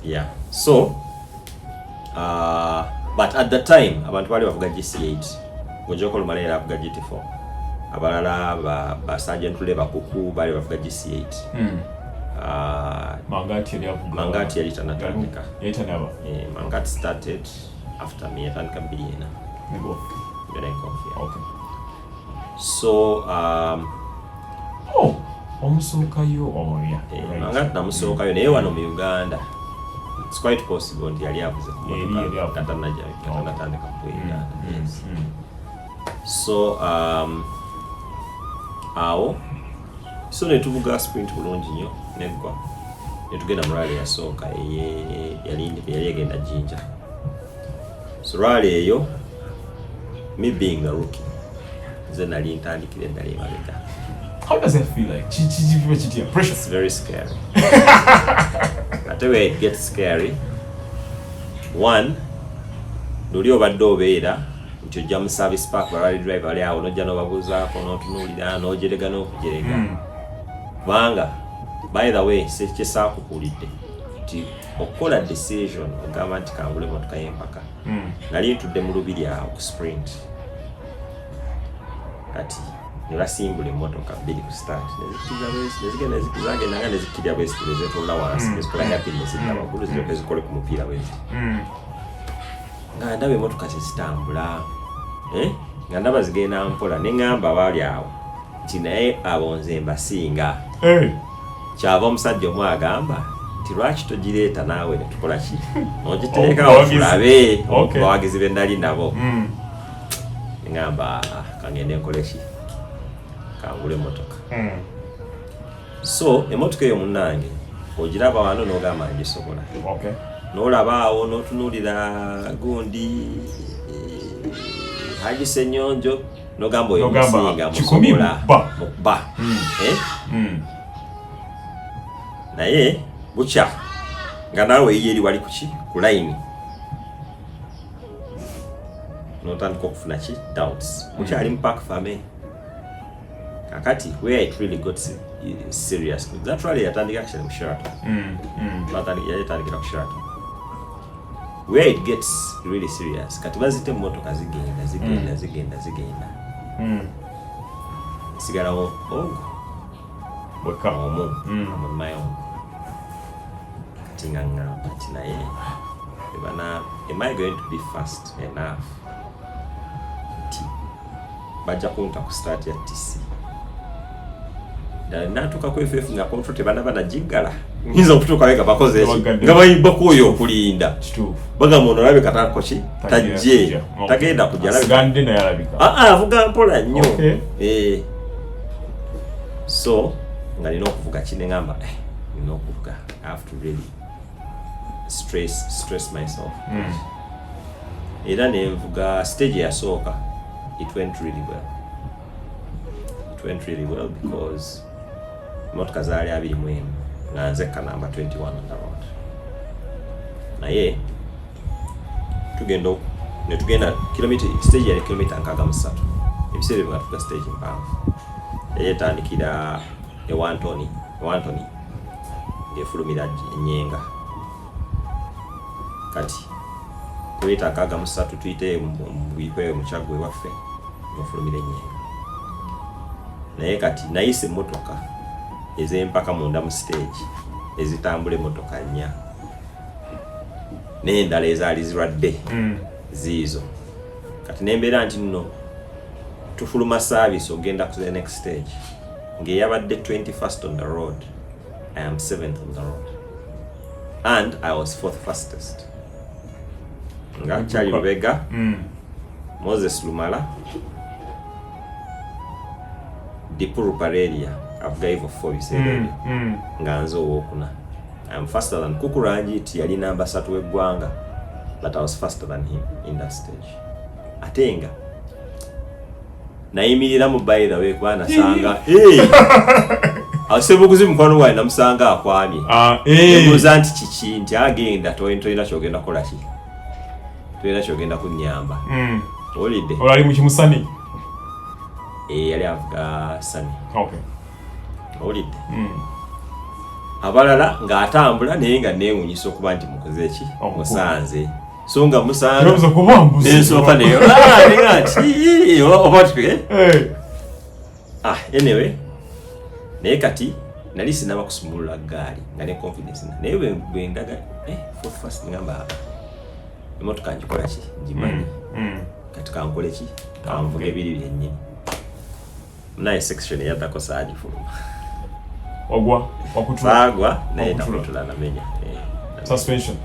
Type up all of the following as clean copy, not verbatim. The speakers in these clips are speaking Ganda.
Yeah. So but at the time abantu bali bavuga GC8 ngojoko lumalera bavuga GT4 abalala ba sergeant le bakuku bali bavuga GC8 Mangati yali tanatandika Mangati started after me atandika billion okay. So omusokayo Mangati namusokayo naye wano mu Uganda it's quite possible nti yali avuze katanatandika kuenda. Yes. So awo so netuvuga sprint bulungi nnyo neggwa netugenda mu rally yasooka yali egenda Jinja. So rally eyo me being a rookie nze nali ntandikire ddala emabega. How does it feel like? Pressure. It's very scary. I tell you where it gets scary. One, nuli obadde obeera nti ojja mu service park rally driver ali awo nojja n'obabuuzaako n'otunuulira n'ojerega n'okujerega. Kubanga by the way kyesaakukulidde nti okukola decision ogamba nti kangule motoka y'empaka. Nali ntudde mu lubiri awo ku sprint. Kati ne basimbula emmotoka bbiri ku start nezigenda nezikirya bwezi nezetolola wansi nezikola happiness waggulu ziryoke zikole ku mupiira bwezi nga ndaba emmotoka zitambula nga ndaba zigenda mpola ne ŋŋamba abaali awo nti naye abo nze mbasinga. Kyava omusajja omu agamba nti lwaki togireeta naawe ne tukola ki ogiteekawo tulabe abawagizi be nali nabo. Ŋŋamba kangende nkole ki kangule motoka. So emotoka eyo munnange ogiraba wano n'ogamba ngisobola. N'olaba awo n'otunuulira gundi Haji Senyonjo n'ogamba oyo musinga musobola mubba. Naye bukya nga naawe eri wali kuki ku line n'otandika okufuna ki doubts mukyali mu park fame. Kakati where it really got serious that rally yatandika actually mu Sheraton. Yatandikira ku Sheraton. Where it gets really serious kati bazite emmotoka zigenda sigalawo omu on my own. Kati ngangamba nti naye am I going to be fast enough nti bajja kunta ku start ya TC natuka ku FF nga control tebana banajiggala nyiza okutuuka wega bakoze nga bayibako oyo okulinda bagamba ono alabe katako ki tajje tagenda kujja avuga mpola nnyo. So nga nina okuvuga kine ngamba nina okuvuga I have to really stress myself. Era nevuga stage yasooka it went really well because motoka zaali 21 nga nzekka number 21 on the road. Naye netugenda stage yali kilomita 63 ebiseera bye tuka stage mpanvu eyetandikira ewantoni ng'efulumira enyenga. Kati kilomita 63 tuyite mubikwe mukyagwe waffe ng'efulumira enyenga. Naye kati nayise emmotoka ez'empaka munda mu stage ezitambula emmotoka 4 n'endala ezaali zirwadde ziizo. Kati nembeera nti nno tufuluma service ogenda ku the next stage ng'eyabadde 21st on the road. I am 7th on the road and I was 4th fastest. Nga Charlie Lubega, Moses Lumala, Dipuru Parelia, avuga hivyo 4 biseera nga nze owokuna. I am faster than Kukuranji yali number 3 w'eggwanga, but I was faster than him in that stage. Atenga nayimirira mu by the way kwa nasanga asebuguzi mukwano wayi namusanga akwamye ebuuza nti kiki nti agenda toyina kyogenda kola ki toyina kyogenda kunnyamba olidde olali mu kimusani yali avuga sani olidde abalala ng'atambula naye nga neewuunyisa okuba nti mukoze ki musanze so nga musanga ensooka neyo ninga nti obatwe anyway naye kati nali sinaba kusumulula gaali nga ne confidence naye bwe ndaga for first ngamba emotoka njikola ki ngimanyi kati kankole ki kanvuga ebiri byennyini naye section eyaddako saagifuluma agwa naye nakutula namenya suspension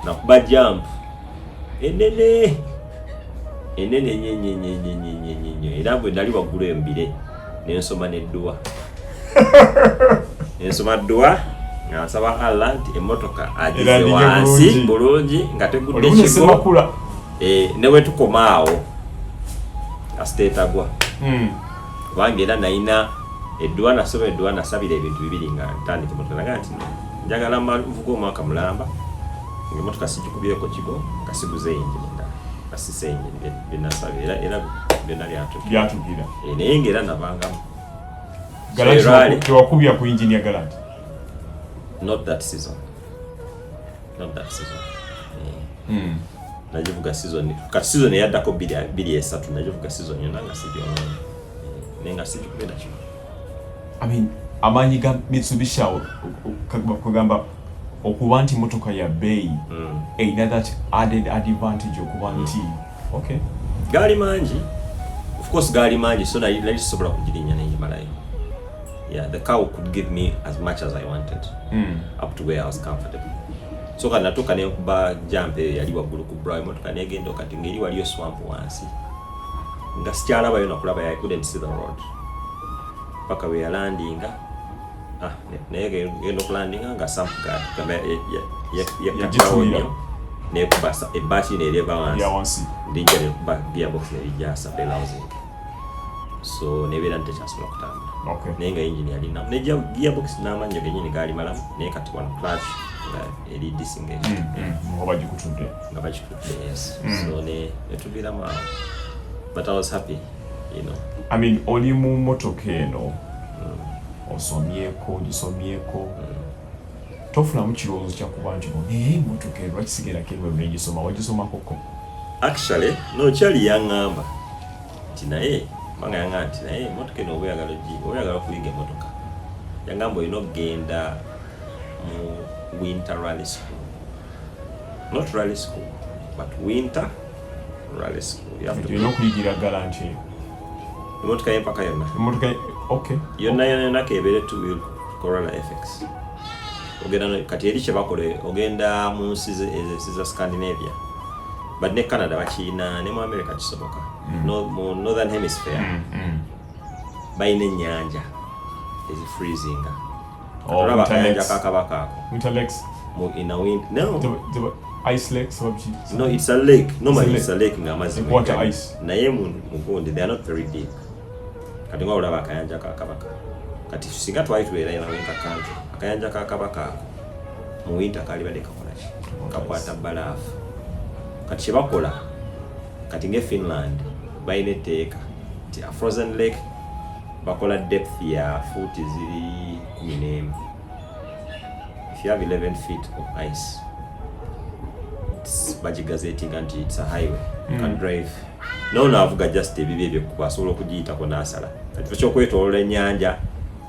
nakuba jump enene nyenyenyenyenyenyenyenyenye era bwe nali waggulu embire nensoma nedduwa ensoma dduwa nga nsaba Allah nti emmotoka agize wansi bulungi nga tegudde kigo ne bwe tukomaawo asiteetagwa kubanga era nayina edduwa nasoma edduwa nasabira ebintu bibiri nga ntandika emmotoka naga nti njagala nvuga omwaka mulamba ng'emmotoka sigikubyeko kigo nga siguze engine nga asise engine byenasabira era byonna byatugira naye ng'era nabangamu tewakubya ku engine ya Galant not that season nagivuga season kati season eyaddako 2-3 nagivuga season yonna nga sigyononye naye nga sigikubera kigo amaanyi ga Mitsubishi kugamba okuba nti motoka ya beeyi erina that added advantage okuba nti okay gaali mangi of course gaali mangi so nali sisobola kugirinnya nengimalayo the car could give me as much as I wanted up to where I was comfortable so kana natuuka nenkuba jump eyo yali waggulu ku brow emotoka negenda okati ngeri waliyo swamp wansi nga sikyalabayo nakulaba I couldn't see the road paka we landinga naye genda okulandinga nga sampugati kamba yakyaonyo nekubasa ebbati nereva wansi ndijja nekuba gearbox nerijasa belausing so nebeera ntekyasobola kutambula naye nga engine yalinamu nejja gearbox n'amannyo genyini gaali malamu naye kati wano clutch nga eri disengage nga bagikutudde yes so netuviramu awo but I was happy oli mu motoka eno osomyeko gisomyeko tofunamu kirowoozo kyakuba nti naye motoka eno lwakisigerako ebwe ngisoma wagisomakoko actually nokyali yaŋŋamba nti naye manga yaŋŋamba nti naye motoka eno oba oyagala okuyiga emotoka yaŋŋamba olina okugenda mu winter rally school not rally school but winter rally school olina okuyigira Galant emotoka y'empaka yonna yonna kebeere 2-wheel Corolla FX ogenda kati eri kyebakole ogenda mu nsi za Scandinavia but ne Canada bakiina ne mu America kisoboka mu Northern Hemisphere balina ennyanja ezifreezinga olaba akayanja kakabaka ako in a wind ice lake no it's a lake normally it's a lake nga amazzi naye mugundi they are not very deep kati nga olaba akayanja kakabaka kati singa twali tubeera ina winter country akayanja kakabaka ako mu winter kali badde kakolaki kakwata balaafu kati kyebakola kati nge Finland balina etteeka nti a frozen lake bakola depth ya futi ziri 11 if you have 11 feet of ice bagigazetinga nti it's a highway you can drive navuga just ebibi ebyo kubasobola okugiyitako n'asala kati kyokwetolola ennyanja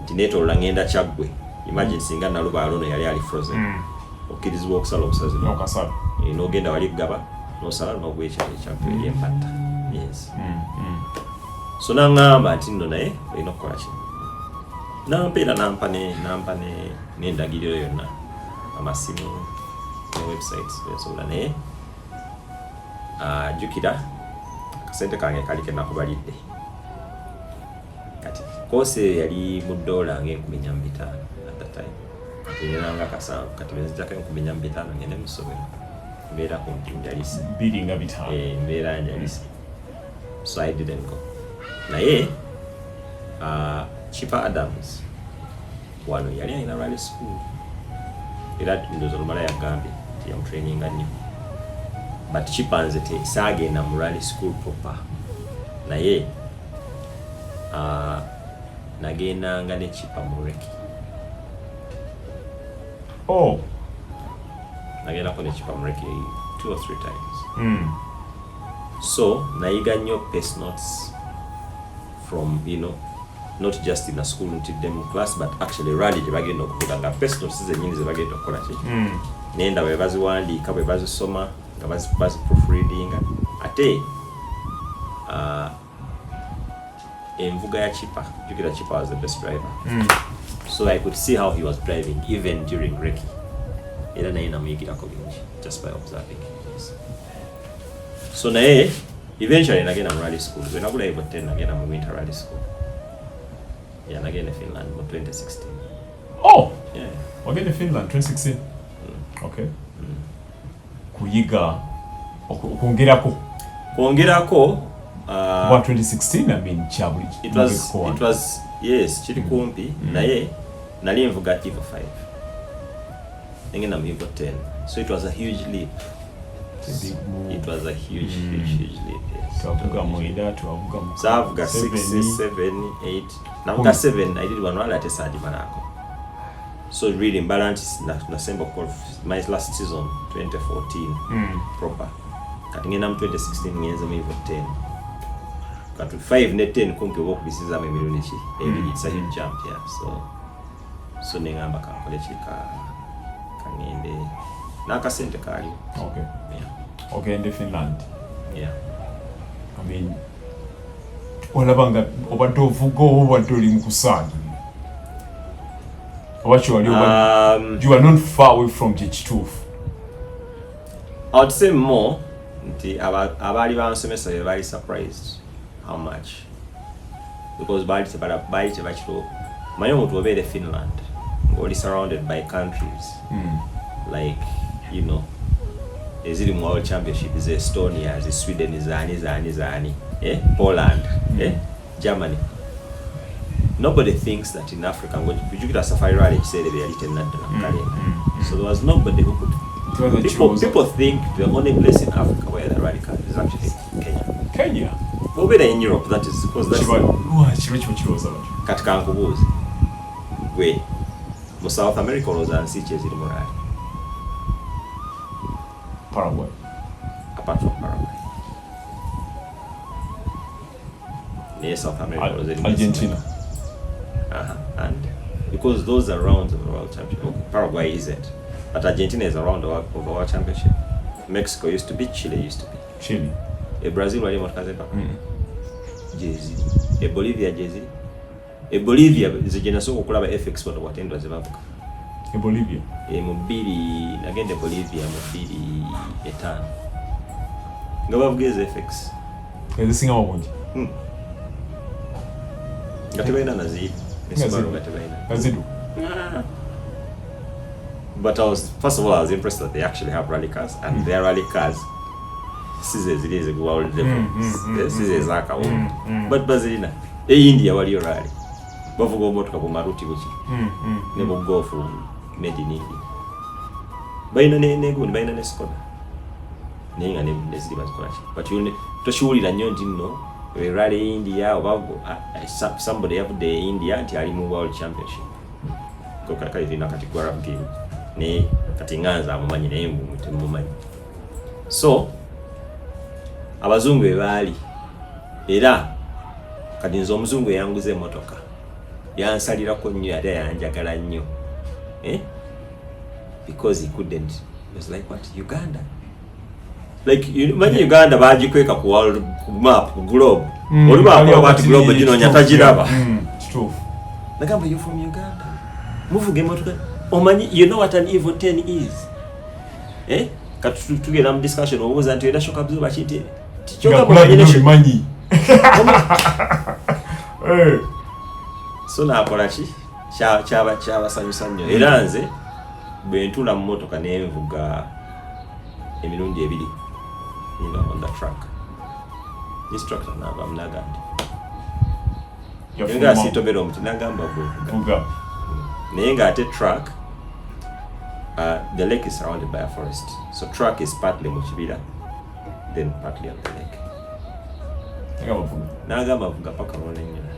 nti neetolola ngenda Kyaggwe imagine singa nalubaalo ono yali ali frozen okkirizibwa okusala obusazi n'ogenda wali Gaba n'osala n'ogwa Kyaggwe eri empatta yes so naŋŋamba nti nno naye olina okukola kino nampeera nampa n'endagiriro yonna amasimu ne websites besobola naye jjukira akasente kange kali kenakubalidde kati koose eyo yali mu $45 at that time kati neranga kasanvu kati benzijjako $45 ngende musomero mbeera kumpi njalise mbeera njalise so I didn't go naye Chipa Adams wano yali alina rally school era ndozo lumala yagambye nti yamutraininga nnyo but Chipa nze saagenda mu rally school proper naye nagendanga ne Chipa mu reki Oh. Nagenda ko nekipa mu Reiki 2 or 3 times. So nayiga nnyo pace notes from, you know, not just in a school them class, but actually rally bagenda okuvuga nga pace notes zennyini ze bagenda okukola ki. Nenda bwe baziwandiika bwe bazisoma nga bazi proofreading ate envuga ya Chipa, jukira Chipa was the best driver. So I could see how he was driving even during Reiki. Era naye namuyigirako bingi just by observing. Yes. So naye eventually nagenda mu rally school. When nagula level 10 nagenda mu winter rally school. Yeah, nagenda Finland mu 2016. Oh! Yeah. Wagenda Finland 2016? Okay. Kuyiga kwongerako what 2016 I mean chabuli it was yes chiri kumpi naye nali nvuga Evo 5 ngena mu Evo 10, so it was a huge leap. It was a huge leap. Yes. Tuavuga mwida tuavuga 6 7 8 navuga 7 I did one rally at Sadi Marako. So really imbalance na sembo my last season 2014 proper. Kati ngena mu 2016 ngenza mu Evo 10. Kati 5 ne 10 kumpi okubisiza mu milioni ki. It's a huge jump, yeah. So nengamba kakole chika kangende nakasente kali. Okay. Yeah. Okay, in Finland. Yeah. I mean, olabanga obatovugo obadoli mukusagi. What you are not far away from J2. I would say more. Abali bansomesa they very surprised how much, because bali tebachiro manyo mutu obere Finland ngoli surrounded by countries like, you know, ezili mu World Championship is Estonia, is Sweden, is Zani, Poland, Germany. Nobody thinks that in Africa, when you get a safari rally, you say they are written that. So there was nobody who could. People think the only place in Africa where the rally car is actually Kenya. Kenya? Well, we're in Europe, that is because that's. Katika nkubuzi. We. Mu South America was an siege in Morale. Paraguay. Apart from Paraguay. Near South America was in Argentina. And because those are rounds of the World Championship, okay, Paraguay isn't, but Argentina is a round of the World Championship. Mexico used to be, Chile used to be. Chile. Brazil wali mutakazepa. Jezi. Bolivia jezi. Bolivia zijena soko kulaba FX watu watendwa zibavuka. Bolivia. Mubili nagende Bolivia mubili etano. Ngabavugeze FX. Ezisinga wabunji. Ngatebaina nazidi. Ngazidu. But first of all, I was impressed that they actually have rally cars, and their rally cars, scissors it is a world level. Scissors are but Bazilina, India wali rally. Bavugo motoka ku maruti buki. Ne bugofu made in India. Baina ne Skoda. Nenga ne nezidi bazikola. But you toshuulira nnyo nno we rally India obago somebody have the India nti ali mu World Championship. Ko kaka ina kati kwa Arab game. Ne kati nganza amumanyi naye mumanyi. So abazungu bali era kati nzo omuzungu yanguze emotoka yansalirako nnyo ate yanjagala nnyo because he couldn't. He was like, what, Uganda? Like imagine Uganda bajikweka ku world map ku globe oliba kwa what globe jino nyatajiraba nagamba you from Uganda muvuge emotoka omanyi you know what an Evo 10 is katugenda mu discussion obuuza nti era shoka bzo bachite tichoka manyi so nakola ki kyaba sanyusa nnyo era nze bwe ntula mu motoka nenvuga emirundi ebiri, you know, on the track. Instructor nava mnagandi nga sitobera omuti nagamba vuga naye nga ate track the lake is surrounded by a forest, so track is partly mu kibira then partly on the lake. Nagamba vuga paka lwonennyina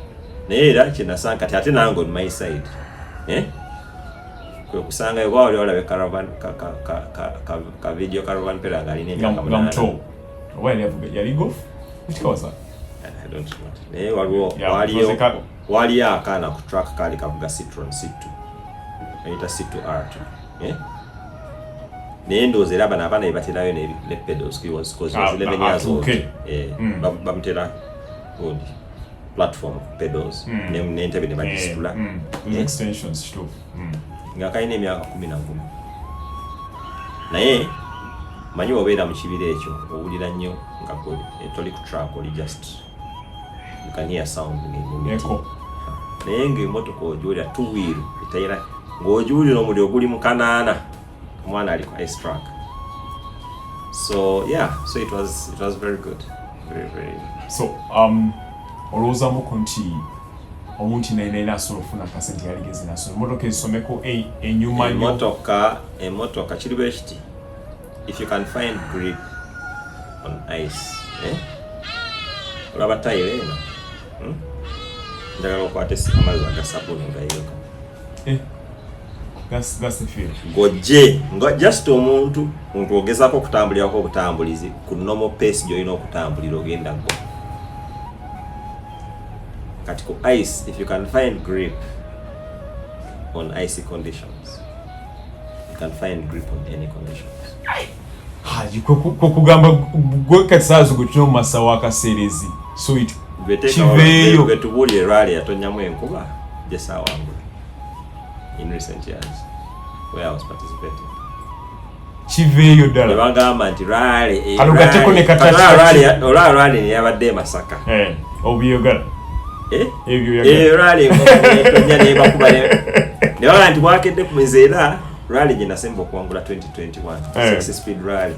naye era kyenasanka ate nange on my side kwe kusanga yo wali wala caravan ka video caravan pera ngali ne gamto wali yavuga yali golf uchikoza I don't know wali akana ku track kali kavuga Citroen C2 ayita C2R2 nendo zera bana abana ibatirayo ne pedals ki was cause 11 years old bamtera good platform pedals ne ntebe ne badisitula extensions too nga kaine emyaka 10 naye manyi obeera mu kibira ekyo owulira nnyo nga toli ku track oli just you can hear sound echo naye ng'emmotoka ogyolira two wheel etayira ng'ogyulira omuliro guli mu kanaana omwana ali ku ice track. So yeah, so it was very good, very so olowooza muku nti omuntu naina asobola okufuna pasenti yaligezi naso emmotoka esomeko enyuma nnyo emmotoka kiri bwe kiti if you can find grip on ice olaba tayiro eno njagala okwate amazzi agasabuni ngayoka that's the fear goje just omuntu ogezako okutambulirako obutambulizi ku normal pace gy'olina okutambulira ogenda go kati ku ice if you can find grip on icy conditions you can find grip on any conditions. Kugamba gwe kasaazo gutino masawa akaserezi so it kiveeyo betubulye rally yatonyamu enkuba jesawangula in recent years where I was participating kiveeyo ddala nebagamba nti rally alugateko ne rally ne yabadde Masaka obuyogala rally etonya nebakuba nebaga nti bwakedde ku mizeera rally gye nasemba okuwangula 2021 6 speed rally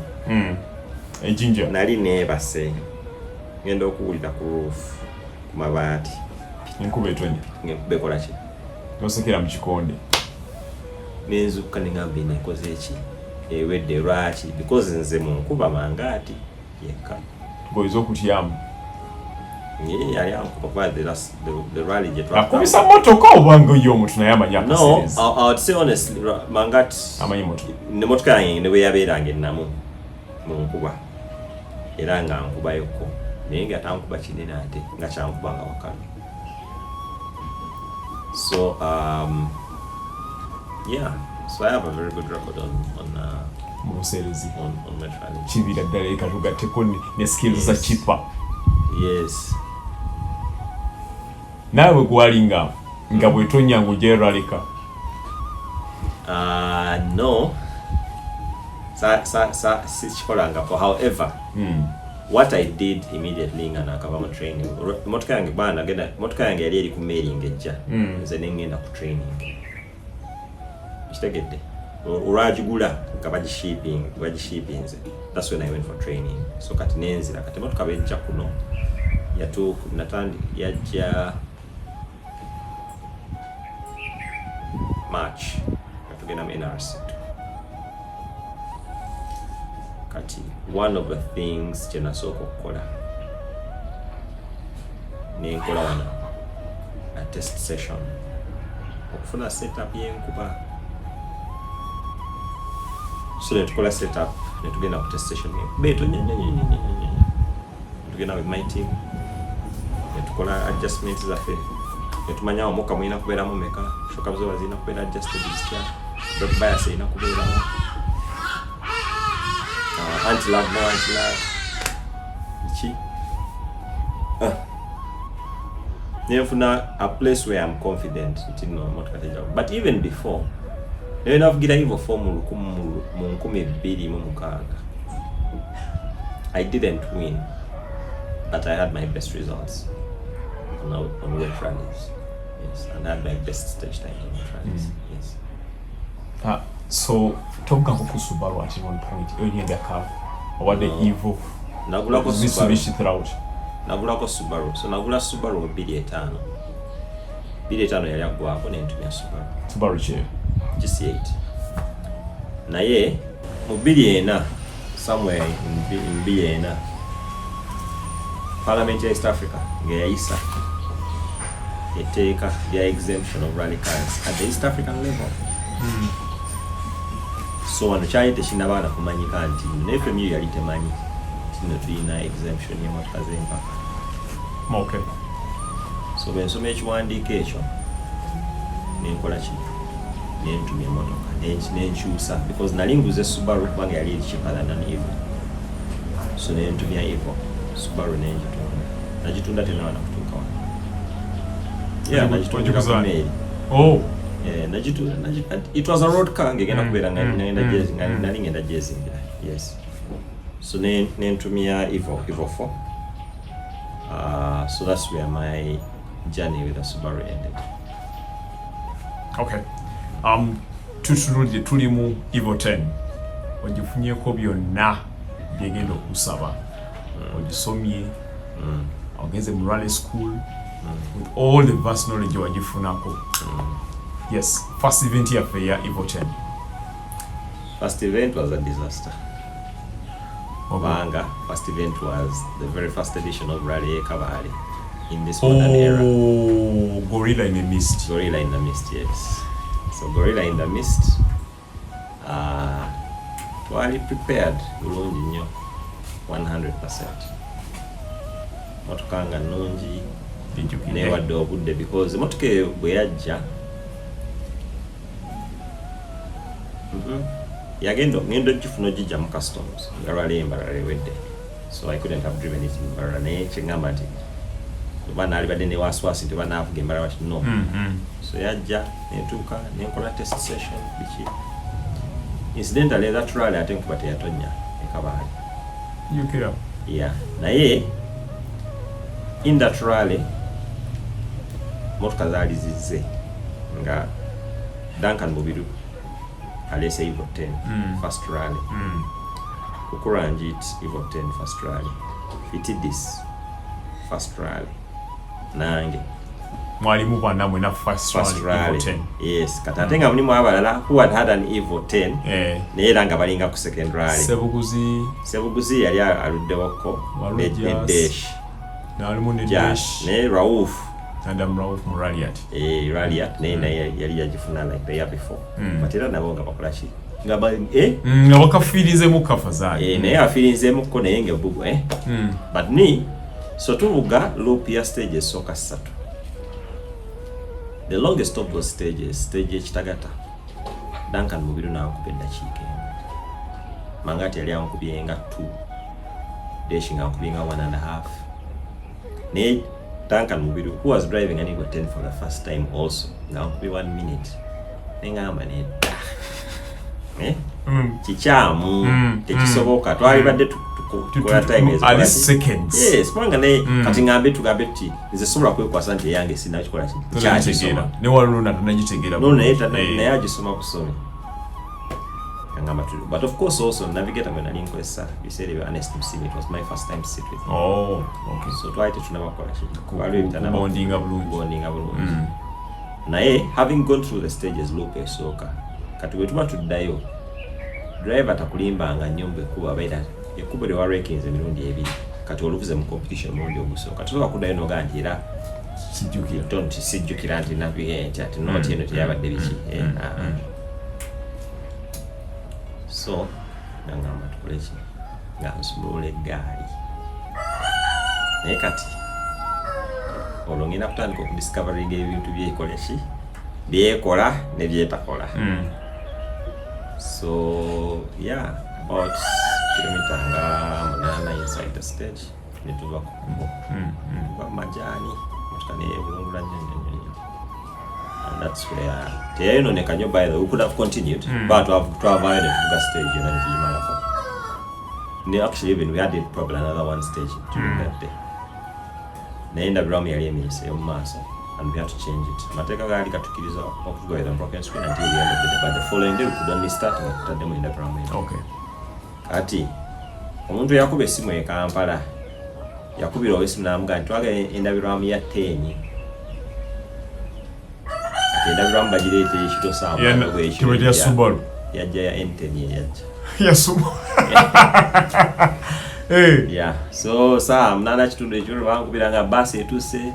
Jinja nali nebase ngenda okuwulira ku roof ku mabaati enkuba etonnya bekola ki nosekera mu kikonde nenzuka neŋŋamba nekoze eki ewedde lwaki because nze mu nkuba mangaati yekka ngoyinza okutyamu yali ankuba kuba the rally gye akubisa motoka obanga yo omuntu naye amanya akaserezi I would say honestly mangaati amanyi motoka nemotoka yange ne bwe yabeeranga ennamu mu nkuba era nga nkubayoko naye nga tankuba kinene ate nga kyankuba nga wakalu so yeah, so I have a very good record on mubuserezi on my training. Kibira ddala ekatugatteko ne skills za chipa. Yes. Nawe gwalinga nga bwetonya nguje ralika. No. Sichikolanga for however. What I did immediately nga nakava mu training. Motoka yange bana genda motoka yange yali eri ku mailing ejja. Nze nengenda ku training. Kitegedde. Urajigula nga bagishipinze. That's when I went for training. So kati nenzira kati motoka bejja kuno yatu natandi yajja March katugenda mu NRC. Kati one of the things kye nasooka okukola nenkola wano a test session okufuna setup y'enkuba. So netukola setup netugenda ku test session beto tugenda with my team netukola adjustments zaffe netumanya omuka mwina kubeeramu meka shoka buzoba zina kubeera adjusted zitya brake bias ina kubeeramu anti-lag no anti-lag chi nefuna a place where I'm confident ntino motoka teja but even before navugira hivyo mu 2026 I didn't win but I had my best results on wet rallies. Yes, and I had my best stage times on wet rallies. Yes. So talk about Subaru at one point early in the car what the evil nagula ko Mitsubishi throughout nagula ko Subaru so nagula Subaru 2.5 yali agwako nentumya Subaru che G8 naye mu 2.4 somewhere in 2.4 Parliament ya East Africa ngeyisa eteeka ya exemption of rally cars at the East African level. so wano kyali tekinnabaana kumanyika nti n'FMU yali temanyi kino tulina exemption y'emmotoka z'empaka. Okay. So bwe nsoma ekiwandiiko ekyo nenkola ki nentumya emmotoka nenkyusa because nali nguze Subaru kubanga yali cheaper than Evo. So nentumya Evo Subaru nagitunda tena wana kutuuka wano. Yeah, nagitunda ku mail. Oh. It was a road car ngegenda kubeera nga nali ngenda jezingira. Yes. So nentumya Evo 4. So that's where my journey with the Subaru ended. Okay. Tutunulire tuli mu Evo 10. Ogifunyeko byonna byegenda okusaba. Ogisomye. Ogenze mu rally school. With all the vast knowledge wagifunako. Yes. First event yaffe ya Evo 10. First event was a disaster. Obanga, first event was the very first edition of Rally Kabali in this modern era. Oh, Gorilla in the Mist. Gorilla in the Mist, yes. So Gorilla in the Mist, twali prepared bulungi nnyo 100%. Motoka nga nnungi newadde obudde because motoka bwe yajja ngendo gifuna ogijja mu customs nga Rally embalala ewedde, so I couldn't have driven it in Mbarara naye kyeŋŋamba nti oba naalibadde ne waswasi nti oba naavuga embalala waki no. So yajja nentuuka nenkola test session biki incidentally that Rally ate nkuba teyatonya ekabaali. Yeah, naye in that Rally motoka zaali zizze nga Duncan Mubiru alese Evo 10 first Rally. Kukuranjit Evo 10 first Rally. Fitidis first Rally. Nange mwalimu bwana mwena first Rally Evo 10. Yes, kati ate nga mulimu abalala who had an Evo 10 naye era nga balinga ku second Rally. Sebuguzi yali aluddewoko ne Dash n'alimu ne Dash ne Rauf mu Rallyat. Rallyat naye yali yagifuna like the year before. But era nabo nga bakola ki nga bakafiirizemu kafa zaali naye afiirinzeemukko naye ng'ebugu but ni so tuvuga loop ya stage esooka 3. The longest of those stages, stage ekitagata, Duncan Mubiru n'ankuba eddakiika emu. Mangati yali ankubye nga 2. Dash nga ankubye nga 1.5. Naye Duncan Mubiru, who was driving an Evo 10 for the first time also, nga ankubye 1 minute. Nengamba nedda. Kikyamu, tekisoboka. Twalibadde tukola time ezo seconds. Yes, kubanga naye kati tugambe tuti nze sobola kwekwasa nti eyange sinakikola kintu. Kyakisoma. Ne waluna tunagitegeera. No, naye agisoma busomi. But of course also navigator when I inquest, you said you were honest to see me. It was my first time to sit with him. Oh, okay. So try to never call it. Bonding up. Naye having gone through the stages loop esooka kati wetuba tuddayo driver atakulimbanga nnyombe kuba baida ekubo lye warekinze emirundi ebiri kati oluvuze mu competition murundi ogusooka tusobola kuddayo noga nti era sijjukira nti navigate ati noti eno teyabadde biki. So nangamba tukole ki nga nsumulula eggaali naye kati olwo ngenda kutandika okudiscoveringa ebintu byekola ne byetakola. So yeah, about kilometer nga 8 inside the stage netuva kuba majani motoka nebulungula nnyo. And that's where teyayononeka nnyo by the way, we could have continued but to have avoided the stage netugimalako. Actually even we had probably another one stage during that day. Naye ndabiramu yali emirise mu maaso and we had to change it. Mateeka gaali gatukiriza okutugoya the broken screen until the end of the day, but the following day we could only start nga tutaddemu endabiramu. Okay. Kati omuntu yakuba essimu e Kampala yakubira ow'essimu n'amugaa nti twaga endabiramu ya 10. Kati endabiramu bagireeta ekito saa Subaru yajja ya N10 yajja ya Subaru. Yeah, so saa 8 kitundu ekyo bankubira nga basi etuuse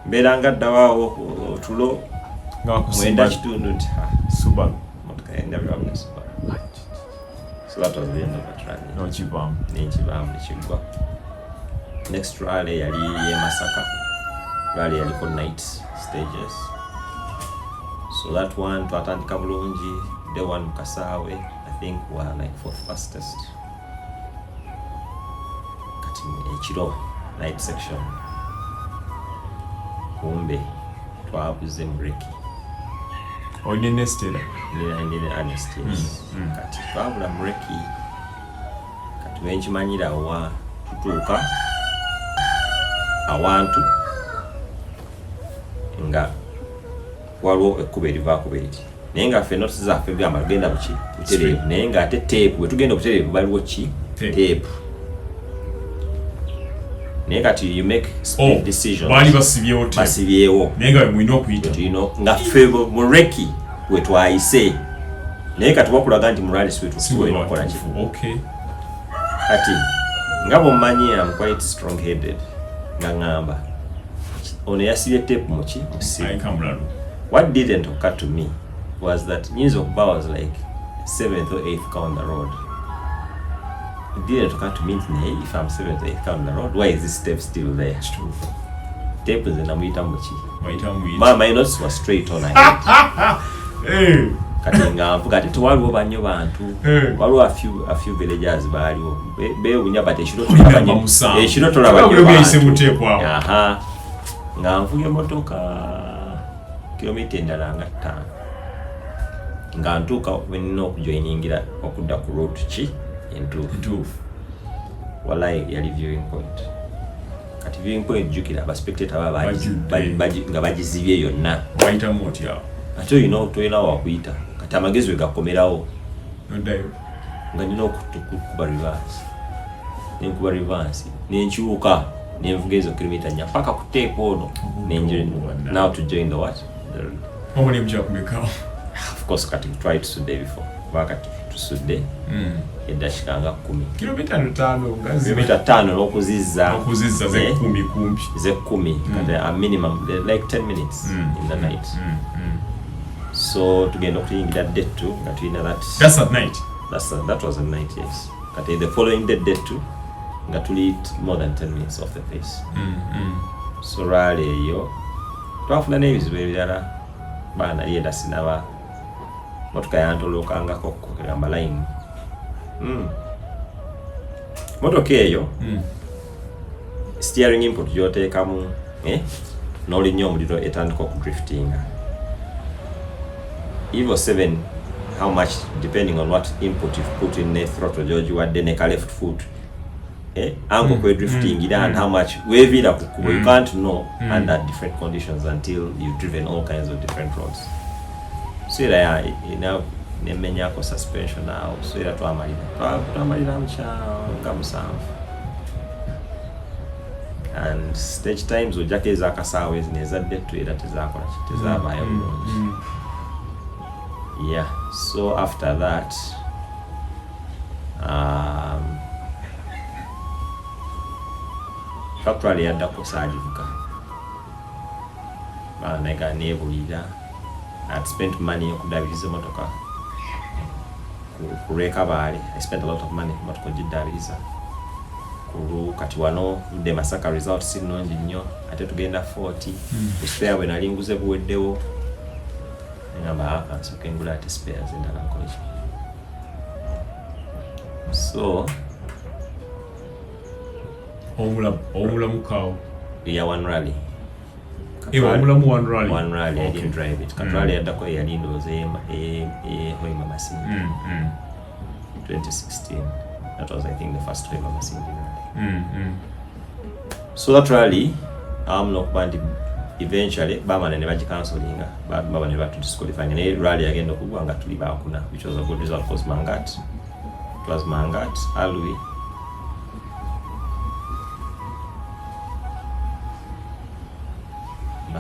mbeera nga ddawaawo otulo 9 kitundu nti Subaru in the wilderness. So that was the end of that rally. No Chibam. Next rally yali Masaka. Rally yali for night stages. So that one twatandika bulungi. The one Kasawe, I think were like fourth fastest. Kati ekiro night section. Kumbe twabuze mureki. Oyine nestera. Ndine honesty. Kati twabula mureki. Kati wenchimanyira wa tutuuka awantu nga waliwo ekkubo erivaako beriti. Naye nga ffe noti zaffe byamba tugenda buki butereevu naye nga ate teepu wetugenda butereevu baliwo ki teepu naye kati you make speed decisions bali basibyewo naye nga mwina okuyita nga ffe mu reki wetwayise naye kati wakulaga nti mu rally wetuwena okukola ki kati nga bwommanyi am quite strong headed nga ngamba ono yasibye teepu muki musibu. What didn't occur to me was that news of bar was like 7th or 8th car on the road. It didn't occur to me, if I'm 7th or 8th car on the road, why is this tape still there? It's true. Tape is in Amita Muchi. My notes were straight on. Hey. Kati tuwaliwo banyo bantu waliwo a few villagers baliwo bewunya but ekiro tolaba aha nga nvuga emotoka kilomita endala nga 5 nga ntuuka wenina okujoiningira okudda ku route ki entuufu wallahi yali viewing point kati viewing point jukira abaspectator nga bagizibye yonna bayitamu otya ate olina otolina wakuyita kati amagezi wegakomerawo nga nina okukuba reverse nenkyuka nenvuga ezo kilomita 4 paka ku tape ono now to join the what of course kati tried to day before wakati tusudde edashikanga 10 kilomita 5 kilomita 5 n'okuzizza ze 10 kati a minimum like 10 minutes in the night so tugenda okuyingira day 2 nga tulina that's at night that was at night yes kati the following day 2 nga tuli more than 10 minutes off the pace so rally eyo twafuna n'ebizibu ebirala baana yenda sinaba motoka yantolokangako okukugamba line motoka eyo steering input gyoteekamu n'olinnyo omuliro etandika okudriftinga Evo 7 how much depending on what input you've put in the throttle George wadde ne ka left foot angle kwe drifting and how much wavira kukubo you can't know under different conditions until you've driven all kinds of different roads so era ina nemenyako suspension now so era twamalira mchanga musanvu and stage times ojake ezakasawe zinezadde tuera tezakola tezabayo yeah so after that factory yaddako saajivuga baanega nebulira I spent money okudabiriza motoka kureka baale I spent a lot of money motoka gidabiriza kuru kati wano the Masaka results sinongi nnyo ate tugenda 40 spare bwe nalinguze buweddewo ngamba akansoka engula ate spares endala nkola so omulamu kawo ya one rally omulamu one rally I didn't drive it katrali yaddako yali ndowooza Hoima Masindi 2016 that was I think the first Hoima Masindi rally so that rally nokubandi eventually bamana ne bagicancellinga baba ne batudisqualifying ne rally agenda okugwa nga tuli bakuna which was a good result for Mangat it was Mangat Alwi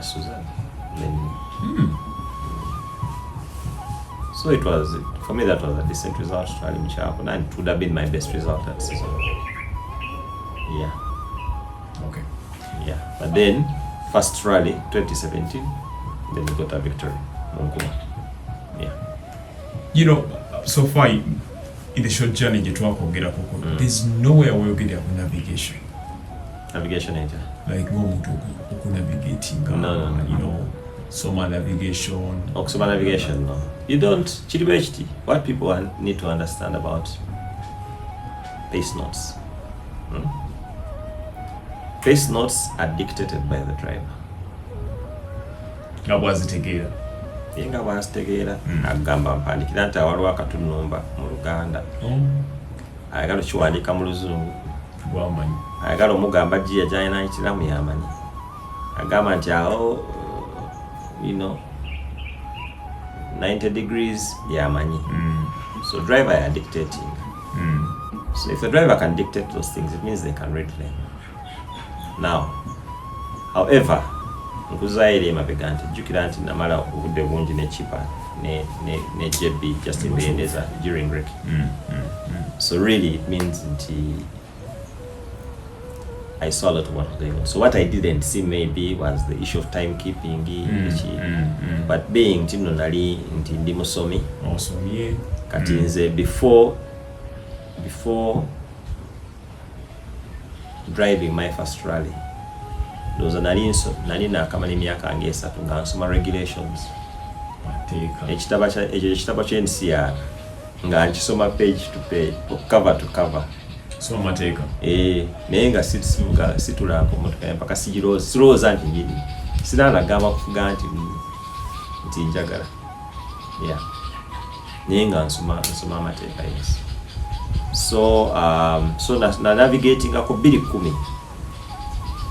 Susan then so it was for me that was a decent result rally mchako and it would have been my best result that season yeah okay yeah but then first rally 2017 then we got a victory Mukuye yeah you know, so far in the short journey you talk about there's nowhere where you get your navigation. Navigation enter. Like no navigating. No. You know, summer navigation. Summer navigation, no. You don't. Chidibechti. What people need to understand about pace notes. Pace notes are dictated by the driver. Ngabwazitegeera. Yenga bwazitegeera agamba mpandikira nti waliwo akatunumba mu Luganda. Ayagala kiwandiika mu Luzungu. Bwamanyi. Ayagala omugamba jjiya gy'alina ekiramu yamanyi. Agamba nti awo, you know, 90 degrees yamanyi. So driver are dictating. So if the driver can dictate those things, it means they can read them. Now, however, nkuzaire mabega nti jukira nti namala obudde bungi ne chipa ne JB just in the during break. So really it means nti I saw a lot of what was going on. So what I didn't see maybe was the issue of timekeeping, but being tino nali nti ndi musomi. Osomye. Kati nze before driving my first rally, ndoza nali nakamala emyaka nga 3 nga nsoma regulations. Ekitabo kya NCR nga nkisoma page to page, cover to cover. So mateeka. Naye nga situlako motoka mpaka sirowooza nti nyini. Sinanagamba kufuga nti njagala. Yeah. Naye nga nsoma amateeka, yes. So na navigating ako 2010.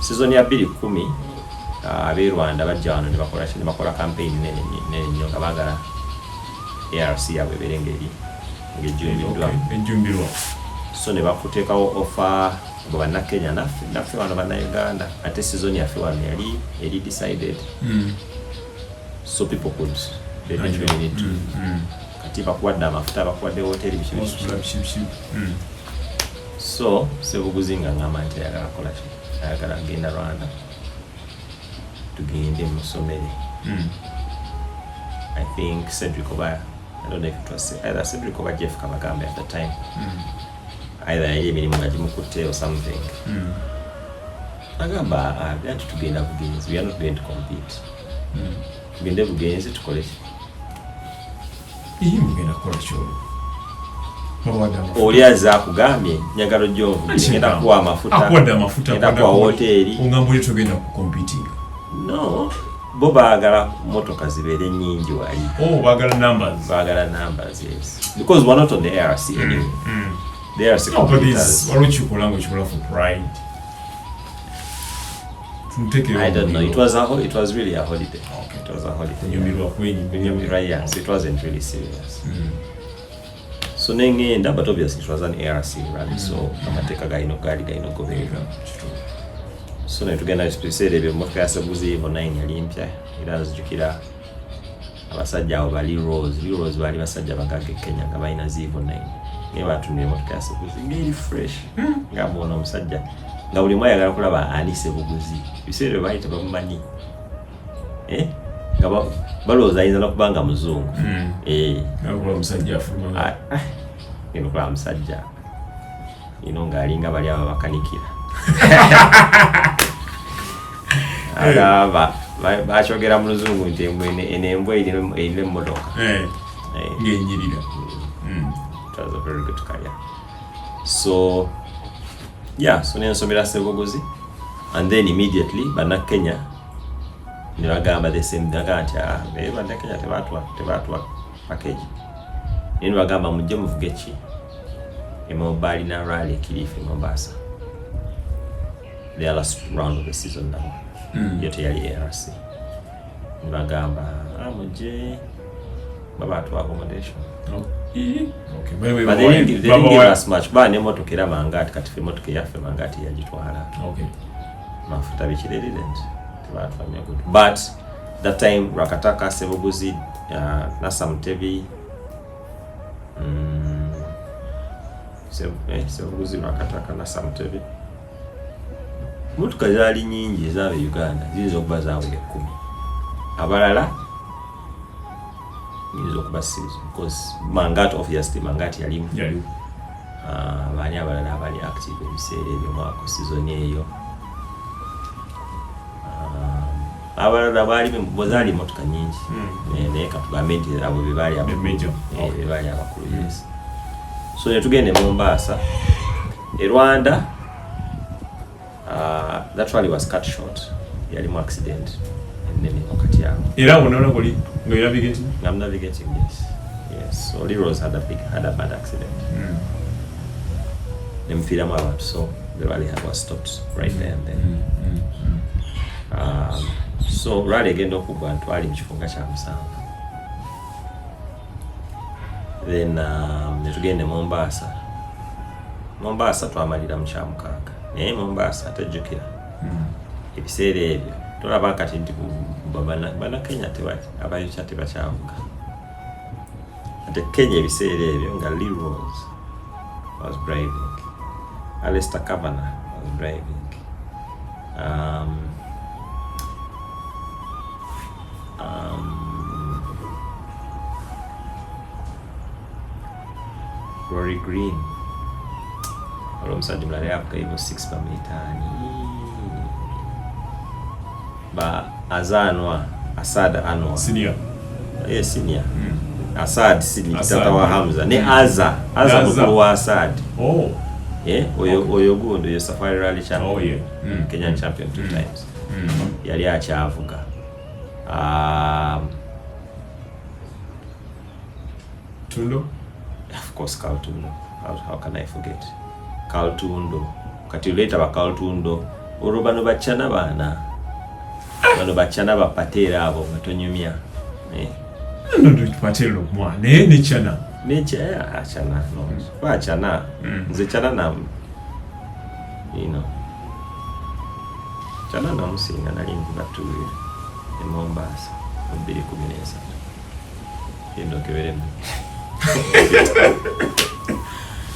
Season ya 2010 abe Rwanda bajja wano ne bakola campaign nene nnyo nga bagala ARC yawe berengeri ngejjumbirwa. So ne bakuteekawo offer ngo bannakenya naffe wano bannayuganda ate season yaffe wano yali decided. So people could they didn't really need to kati bakuwadde amafuta bakuwadde hoteli bishi. So Sebuguzi nga ngamba nti ayagala kola ki ayagala genda Rwanda tugende musomere. I think Cedric Oba, I don't know if it was either Cedric Oba Jeff Kabagambe at the time. Either emirimu nga gimukutte or something. Agamba anti tugenda Bugenzi, we are not going to compete. Tugende Bugenzi tukole ki? Mugenda kukola kyolo. Oli azakugambye njagala ojjo ngenda kuwa amafuta. Ngenda kuwa hoteli. Ongamba oli tugenda ku competing. No. Bo baagala motoka zibeere nnyingi wali. Baagala numbers. Baagala numbers, yes. Because we're not on the ARC anyway. The ARC competitors. What you call for pride? I don't know. It was really a holiday. Okay. It was a holiday. Yes. So it wasn't really serious. So nengenda, but obviously it was an ARC rally. So amateka gaino go very well. So netugenda tupisedde motoka ya Sebuguzi Evo 9 yali mpya era nzijukira abasajja abo bali Rose bali basajja bagage Kenya nga balina Evo 9 ne batunye motoka ya Sebuguzi ngeri fresh nga bona omusajja nga buli mwe ayagala kulaba ani Sebuguzi biseere bayita bamumanyi nga balowooza ayinza n'okubanga muzungu ngakula omusajja afuluma ngakula omusajja nga alinga bali aba bakanikira agamba bakyogera mu Luzungu nti embwa erina emmotoka ng'enyirira. It was a very good career. So nensomera Sebuguzi and then immediately bannakenya ne bagamba the same daga nti bannakenya tebaatwa package. Ne bagamba mujje muvuge ki Mobile na rally Kilifi Mombasa. The last round of the season now. Yote yali ARC. Nibagamba mujje baba atu accommodation. Okay. But they didn't give us much. Ba ne motoka era mangati kati fe motoka yaffe mangati yagitwala. Okay. Mafuta bichi they didn't. Tebatwamya good. But that time Rakataka Sebuguzi Nasam Tevi Sebuguzi Rakataka Nasam Tevi motoka zaali nyingi ez'aba Uganda ziyinza okuba zaawera 10 abalala yinza kuba series because Mangati obviously Mangati yalimu bani abalala abali active ebiseera ebyo mwaka season eyo abalala bali bozali motoka nyingi naye katugambe nti abo bebali abakulu yes. So netugende Mombasa Rwanda that rally was cut short yalimu accident nene wakati yao era unaona kuli ndio navigating I'm navigating yes so Leroy's had a bad accident nemfira abantu so the rally was stopped right there and then so rally agenda okugwa ntwali mukifunga kya musanvu then netugende Mombasa twamalira mu kya mukaaga naye Mombasa tajjukira ebiseera ebyo tolaba kati nti bana Kenya abayucha tebakyavuga ate Kenya ebiseera ebyo nga Leroy was driving, Alistair Kavanagh was driving, Rory Green omusajja mulala yavuga hivyo 6 pamitani Asad Anwar senior senior Asad senior tata wa Hamza ne Aza mukuru wa Asad oyo gundo yo Safari Rally champion Kenyan champion 2 times yali akyavuga Tundo of course Carl Tundo how can I forget Carl Tundo kati later ba Carl Tundo urubano bachana bano bachana bapatera abo batonyumya ndo tupatero mwana ne chana achana no bachana nze chana na chana na musinga nali mvuga tuwe Mombasa 2013 ndo keberemu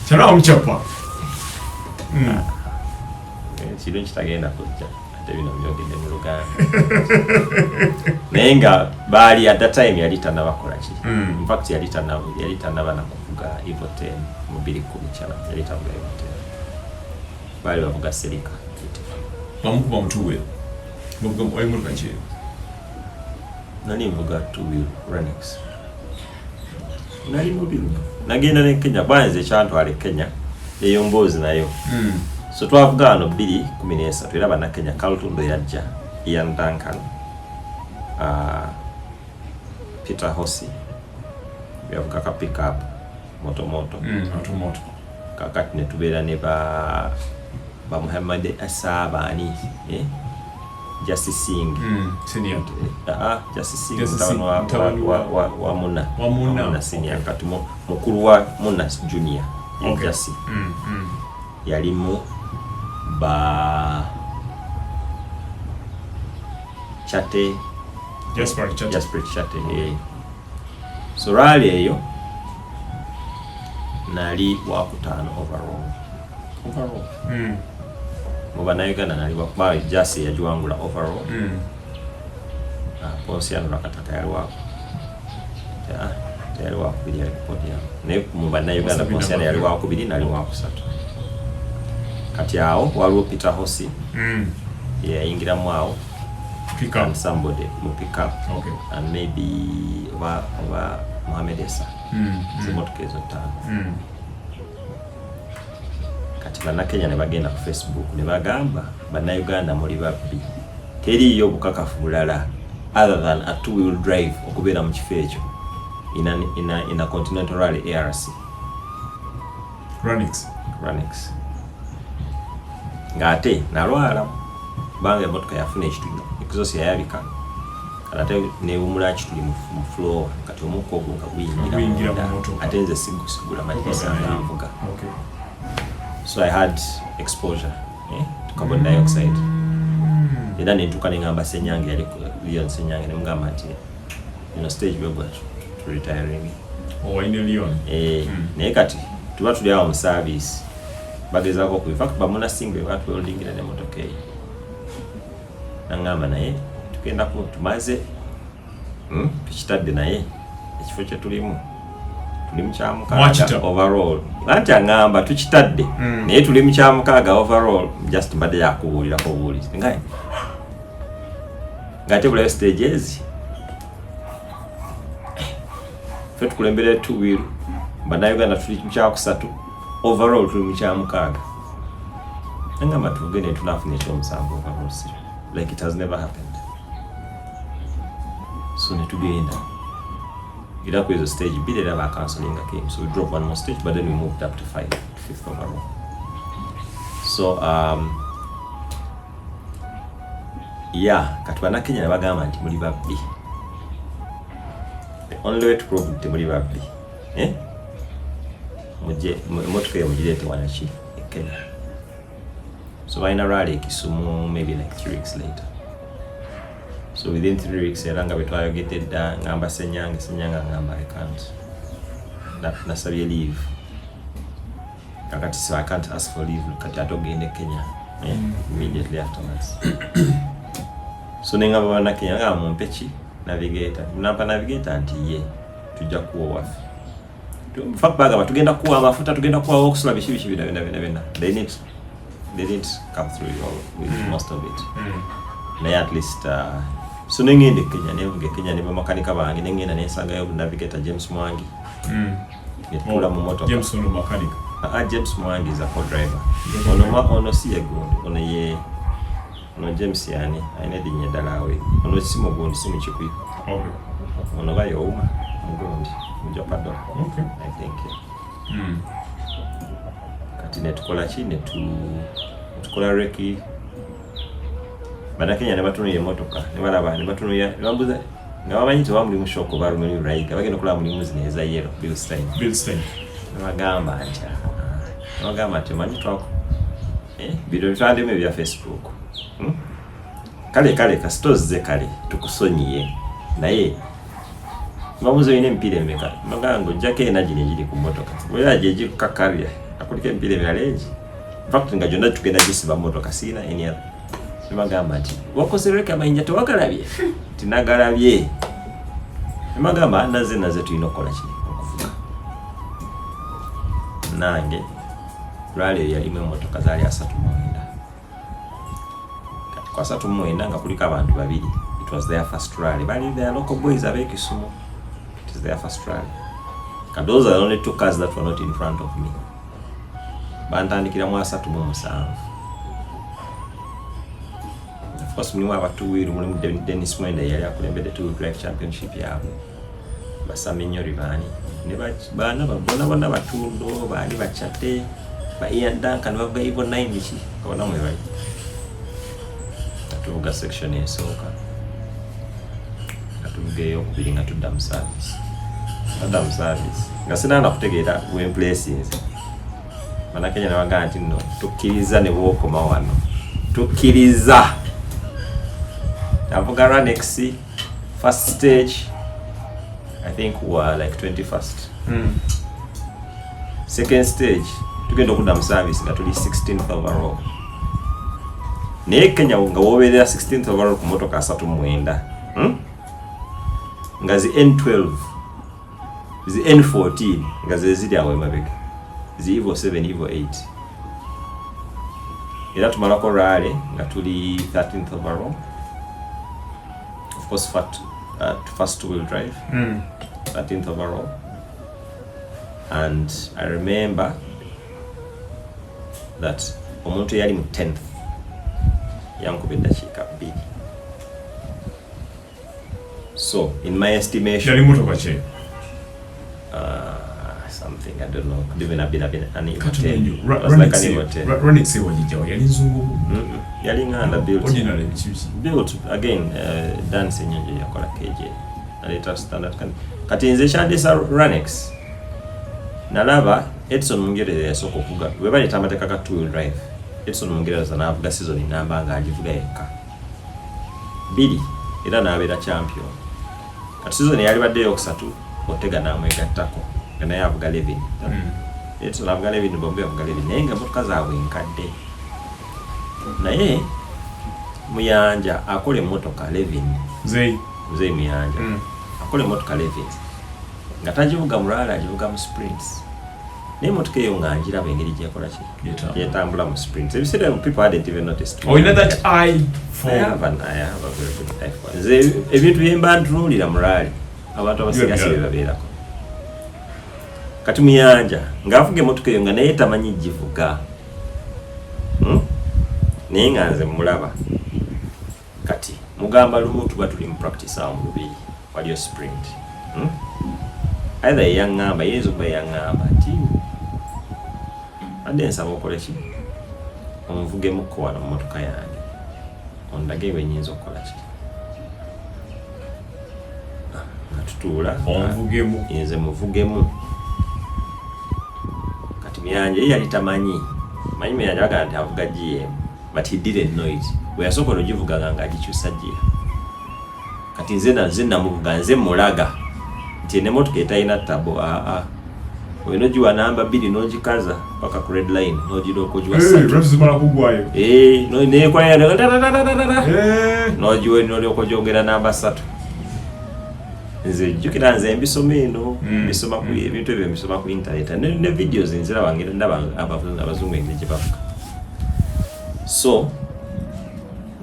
chana umchapa chilo kitagenda kujja ate bino byogende mu Luganda naye nga bali at that time yali tannabakola ki in fact yali tannaba kuvuga Evo 10 mu 2010 yali tavuga Evo 10 bali bavuga Serika bamukuba mutuwe muvuga oyo mu kanche nali mvuga 2-wheel Renix nali mubiru nagenda ne Kenya banze kyantwale Kenya eyo mbozi nayo so twavuga ano 2013 era bana Kenya Carlton yajja Ian Duncan Peter Hossi yavuga ka pick up moto kakati ne tubeera ne ba Muhammad Asabani Justice Singh senior Justice Singh wa Muna senior kati mukuru wa Muna junior Justice yalimu ba Chate Jasper Chate so rally eyo nali wakutano overall mubana Uganda nali wakuba Jasi yajuangula overall Ponsiano nakataka yali wako yali wakubiri yali podium ne mubana Uganda Ponsiano yali wakubiri nali wakusatu kati yao waliwo Peter Hossi yayingira mwao pick up somebody mu pick up and maybe Mohamed Essa zimotokezo tano kati bana Kenya ne bagenda ku Facebook ne bagamba bana Uganda muri babbi teriyo bukakafu bulala other than a 2-wheel drive okubeera mu kifo ekyo in a Continental Rally ARC Runix ngate nalwala bange motoka yafuna ekitulo exhaust yayabika kalate ne umula kituli mu floor kati omuko ogwo nga guyingira mu motoka atenze sigula majisa ngamvuga so I had exposure to carbon dioxide era nentuka nengamba Senyange yali Leon Senyange ne mugamba nti stage we got to retiring ine Leon naye kati tuba tuli awo mu service bagezako ku fact bamuna single watu weldingira ne motoka eyo nangamba naye tugenda ku tumaze tukitadde naye ekifo kye tulimu kya mukaaga overall anti aŋŋamba tukitadde naye tuli mu kya mukaaga overall just mbadde yakubuulirako buulizi ng'ate bulayo stages ffe tukulembera 2 wheel bannayuganda tuli mu kyakusatu overall tuli mu kya mukaaga aŋŋamba tugende tunafuna ekyomusanvu overall like it has never happened so netugenda Ila kwa hizo stage bile era cancelling a game, so we dropped one more stage, but then we moved up to 5th overall. So yeah, katwana Kenya nabagamba nti muli babbi. The only way to prove nti muli babbi, muje motoka ya mujilete wanachi Kenya. So balina rally Kisumu maybe like 3 weeks later. So within 3 weeks, eranga betwayogetted ngamba senyanga ngamba I can't. Nasabye leave. Kakati so I can't ask for leave kati atogende Kenya immediately afterwards. So nengamba bana Kenya nga mumpechi navigator. Nampa navigator anti ye tujja kuwa wafi. Fact baga tugenda kuwa amafuta tugenda kuwa okusula bishi bina. They didn't come through with most of it. Naye at least so nengende Kenya ne bamakanika bange nengenda nesanga yo navigator James Mwangi netula mu motoka James ono makanika James Mwangi is a co-driver ono si yegundi ono James yani aine dinye dalawe ono simo gondi simo chikwi ono bayo uma mugondi mujapado I think kati netukola chine tukola reki Bana Kenya ne batunuye motoka ne balaba ne batunuya ne bambuza nga bamanyi te bamuli mu shoko barumeli urayiga bagenda kula muli muzi neza yero Bill Stein ne bagamba ati manyi twako bido twande me bya Facebook kale kasitoze kale tukusonyiye naye bamuzo ine mpire meka magango jake energy njiri ku motoka bwera jeji kukakarya akulike mpire byaleji fact nga jonda tukenda jisiba motoka sina eni Magamba ati wakosereka mainja tewagalabye tinagalabye magamba naze tuyinokola kiri okuvuga nange rally yali mu motoka zali 39 kwa 39 nga kuliko abantu babiri it was their first rally bali their local boys abekisumu it is their first rally those are the only 2 cars that were not in front of me bantandikira mu 37 Of course, mulimu abatu wiru mulimu Dennis Mwenda yali akulembedde 2 drive championship yaabwe basamenyo ribani ne bana babona batundo bali bachate ba Ian Duncan bavuga ivo 9 chi kabona mwe bali atuvuga section esoka atuvugeyo okubiringa tudda service nga sinana kutegeera when places bana Kenya nabaga nti no tukkiriza ne bwokoma wano tukkiriza Avuga Ranex first stage I think were like 21st. Second stage tugenda okudda service nga tuli 16th overall. Ne Kenya nga wobeera 16th overall ku motoka 39. Nga zi N12 zi N14 nga zezidi awe mabega. Zi Evo 7 Evo 8. Era tumalako rally nga tuli 13th overall. Was first 2-wheel drive, 13th overall, and I remember that omuntu yali mu 10th yankubedda chika big. So in my estimation, yali motoka che something I don't know, could even have been an Evo 10. Running say what you yali nzungu yali nganda built ordinary built again dancing nje yakola KJ aleta standard kati nze chandisa Ranex nalaba Edson Mungereza yasoko kuga webali tamateka ka 2-wheel drive Edson Mungereza navuga season namba nga ajivuga yeka bili era nabeera champion kati season yali badde yokusatu otega namwe gattako na yavuga 11 Edson avuga 11 bombe avuga 11 naye nga motoka zaabwe nkadde naye Mayanja akole motoka 11 Zey Mayanja akole motoka 11 nga tagivuga mu rally agivuga mu sprints naye motoka eyo nga njiraba engeri gyekola ki yetambula mu sprints ebiseera people hadn't even noticed. Oh, you know that eye for I have a very good eye for ebintu byemba ntunuulira mu rally abantu abasigasi bebabeerako kati Mayanja ng'avuga emotoka eyo nga naye tamanyi givuga naye nga nze mulaba kati mugamba lumu tuba tuli mu practice awo mu lubiri waliyo sprint either yaŋŋamba yinza okuba yaŋŋamba nti adde nsaba okole ki onvugemu wano mu motoka yange ondage bwe nnyinza okukola ki nga tutuula onvugemu nze muvugemu kati Mayanja ye yali tamanyi manyi Mayanja agamba nti avuga GM but he didn't know it bwe yasooka ogivugaga nga agikyusa gira kati nze namuvuga nze mulaga nti n'emmotoka etalina ttabo olina ogiwa namba 2 n'ogikaza paka ku red line n'ogirooka ogiwa n'ogiwa n'olyoka ogyongera namba 3 nze jjukira nze mbisoma eno mbisoma ku ebintu ebyo mbisoma ku internet ne videos nziraba ndaba abazungu engeri gye bavuga so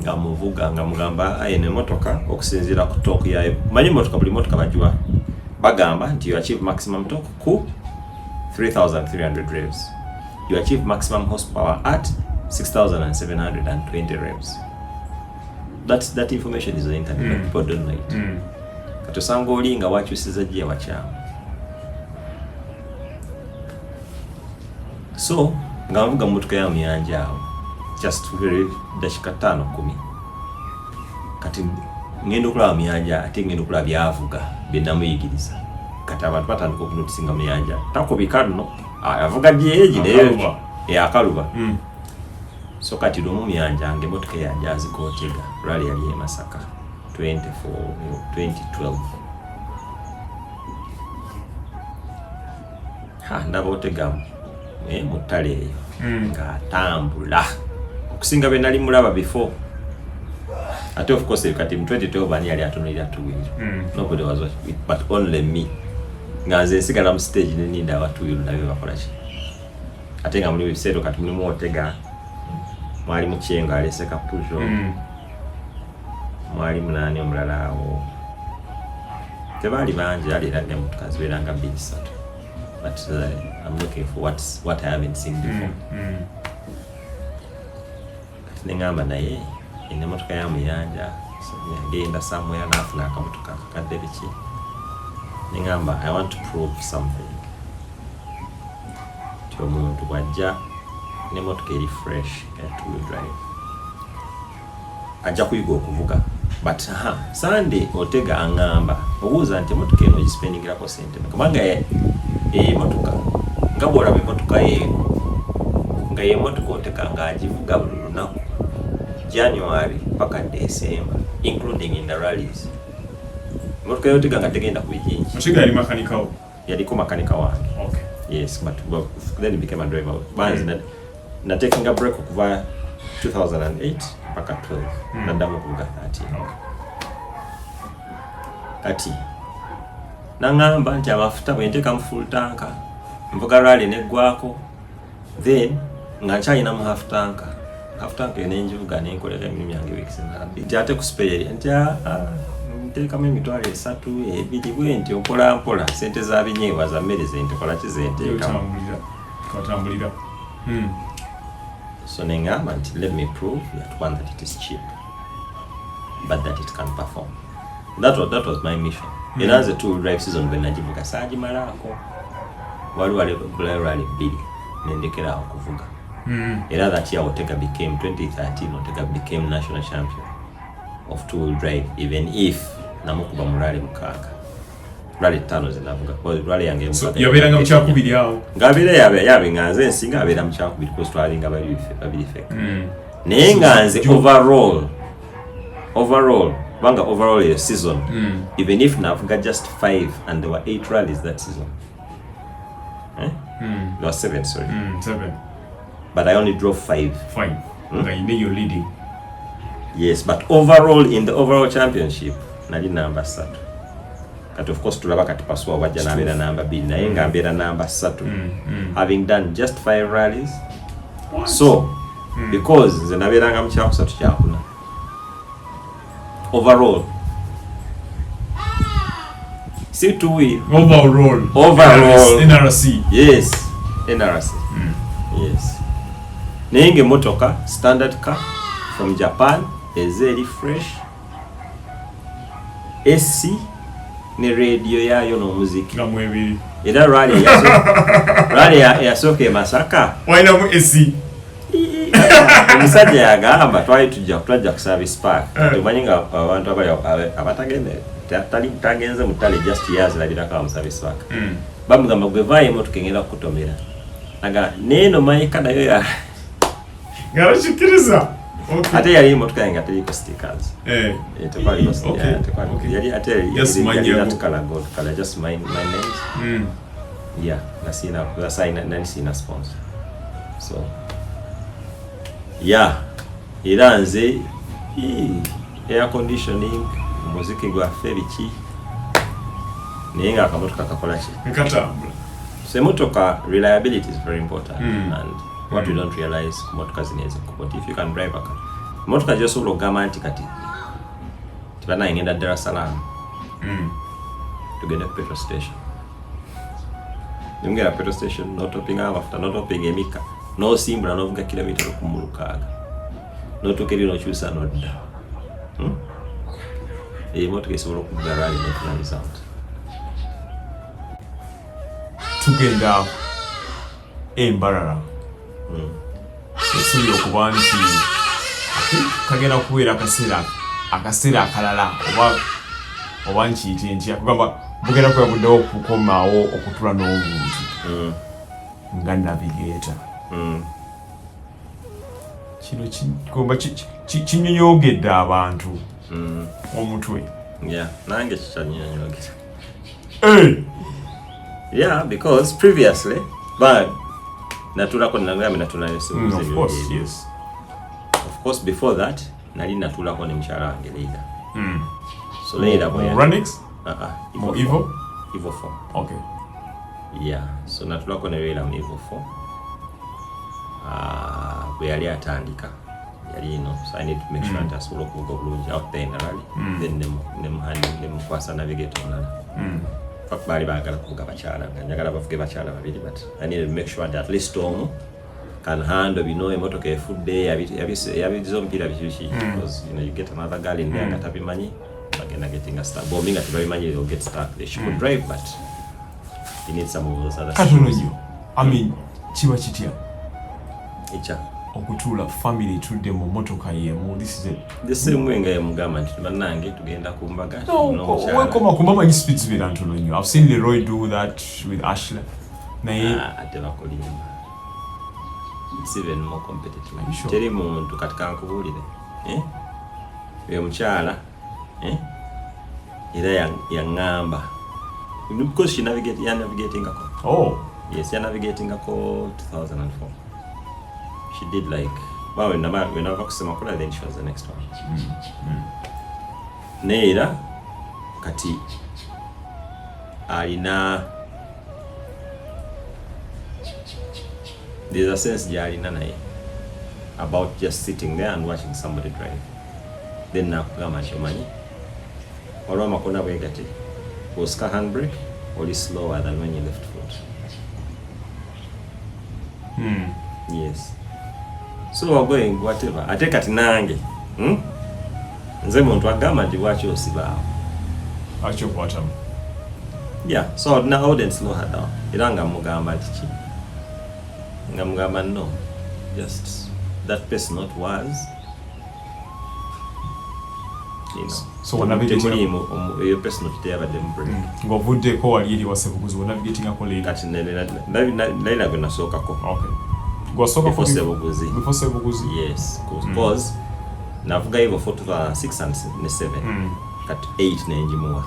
nga muvuga nga mugamba ayina emmotoka okusinziira ku torque yayo manyi emmotoka buli mmotoka bagiwa bagamba nti you achieve maximum torque ku 3,300 revs. You achieve maximum horsepower at 6,720 revs. That information is on the internet, but people don't know it. Katosanga oli nga wakyusiza gye wakyamu. So, nga mvuga mmotoka ya Mayanja awo just very dakika 5-10. Kati ngenda okulaba Mayanja ate ngenda okulaba byavuga bye namuyigiriza. Kati abantu batandika okunotisinga Mayanja takubika nno avuga gyeegi naye akaluba so kati lumu Mayanja nga emmotoka yange azikootega rally yali e Masaka 2012 ndaba otegamu mu ttale eyo ng'atambula okusinga bwe nali mulaba before ate of course kati mu 2012 ani yali atunulira tuwiri nobody was watching but only me nga nze nsigala mu stage neninda abatuwiru nabyo bakola ki ate nga mulimu ebiseera kati mulimu Otega mwali Mukyengo alese Kapujo mwali munani omulala awo tebaali bangi aliraga emmotoka zibeeranga 2-3 but I'm looking for what I haven't seen before kati neŋŋamba naye ina emmotoka ya Mayanja yagenda somewhere n'afuna akamotoka kakadde biki neŋŋamba I want to prove something ti omuntu bw'ajja n'emmotoka eri fresh ya two-wheel drive ajja kuyiga okuvuga but Sunday Otega aŋŋamba obuuza nti emmotoka eno ogispendingirako sente kubanga emmotoka nga bw'olaba emmotoka yeeno nga y'emmotoka Otega ng'agivuga buli lunaku January paka December including in the rallies emmotoka y'Otega nga tegenda kubijinji Otega yali makanika wo yaliko makanika wange okay yes but then he became a driver banzi na taking a break okuva 2008 paka 12 naddamu okuvuga 13 kati naŋŋamba nti amafuta bwe nteeka mu full tanka nvuga rally neggwako then nga nkyalina mu half tanka eyo nenjivuga nenkolera emirimu yange weekisenabbi nti ate ku spare nti nteekamu emitwalo 3 2 bwe nti mpola mpola sente za binyeebwa za mmere zente kola ki zenteekamu katambulira so neŋŋamba nti let me prove that one that it is cheap but that it can perform that was my mission era nze two-wheel drive season bwe nagivuga saagimalaako waliwo rally 2 nendekerawo okuvuga era that year Otega became 2013 Otega became national champion of two-wheel drive even if namukuba mu rally 6 rally 5 zinavuga rally yange yabeeranga mu kyakubiri awo ng'abeera yabe nga nze nsinga abeera mu kyakubiri because twalinga babiri feka naye nga nze overall banga overall a season even if navuga just 5 and there were 8 rallies that season there were 7 sorry 7 but I only drove 5 nga you know you're leading yes but overall in the overall championship nali number 3 Kati of course tulaba kati paswa wajja nabeera namba 2 naye nga mbeera namba 3 having done just 5 rallies. So because nze nabeeranga mu kyakusatu kyakuna overall si tuwi overall NRC yes naye ng'emmotoka standard car from Japan ezeri fresh AC ne radio yayo n'omuziki era rally yasooka e Masaka wainamu AC omusajja yagamba twali tujja ku service park tumanyi nga abantu abatagende tagenze mu ttale just yazirabirako mu service park bamugamba gwe vaayo emmotoka engenda kukutomera aga neeno mayika nayo ngabakikiriza ate yali emmotoka yange teriko stickers tekwaliko yali ate yali gold color just my names yeah nani sina sponsor so yeah era nze air conditioning muziki gwaffe biki naye nga akamotoka kakola ki nkatambula so emotoka reliability is very important and what we don't realize motoka zineze but if you can drive a car motoka josobola okugamba nti kati tibana ngenda Dar es Salaam tugenda ku petrol station ngera petrol station no topping amafuta no topping emika no simbula novuga kilomita 16 no tokeri no chusa no dda motoka esobola okuvuga rally no result tugenda embarara esuubira okuba nti kagenda kubeera akaseera akalala oba nkiyite ntya kugamba bugenda kwebuddewo okukomawo okutula n'obuntu nga navigator kino kinyonyogedde abantu omutwe nange kikyanyonyogedde yeah because previously but natulako nangambe of course before that nali natulako ne mchala wange Leila so Leila boy Runix Evo 4 okay yeah so natulako ne Leila mu Evo 4 bwe yali atandika yali so I need to make sure that solo kugo bulungi out there in the rally then them kwasa navigator nala bali bagala kuvuga bakyala njagala bavuge bakyala babiri but I need to make sure that at least omu can handle emotoka efudde yabizo mpira bikishi because you get another girl in there ngatabimanyi bagenda getting stuck bombinga tibabimanyi they'll get stuck they should drive but you need some of those other things. I mean chiwa chitia icha okutula family tudde mu motoka yemu this is the same way nga yamugamba nti banange tugenda kumbaga no koma kumama speeds with Antonio I've seen Leroy do that with Ashley naye ate bakolimba it's even more competitive teri muntu katika nkubulire uyo mchala era yangamba because she navigating ako yes navigating ako 2004 she did like well when I kusema kula then she was the next one neera kati alina there's a sense jalina naye about just sitting there and watching somebody drive then nakugamba nti omanyi olwa makona bwegati osika handbrake oli slower than when you left foot yes so we're going whatever ate kati nange nze muntu agamba nti lwaki osibaawo yeah so I wouldn't slow her down era nga mugamba nti ki nga mugamba no just that person not was you know so when navigating your person not there but them break ng'ovudde ko wali eri wasebuguzi when navigating ako Leila kati Leila gwe nasookako okay gwasoka before sebuguzi yes because navuga hivyo for 2006 and 7 kati 8 nenjimuwa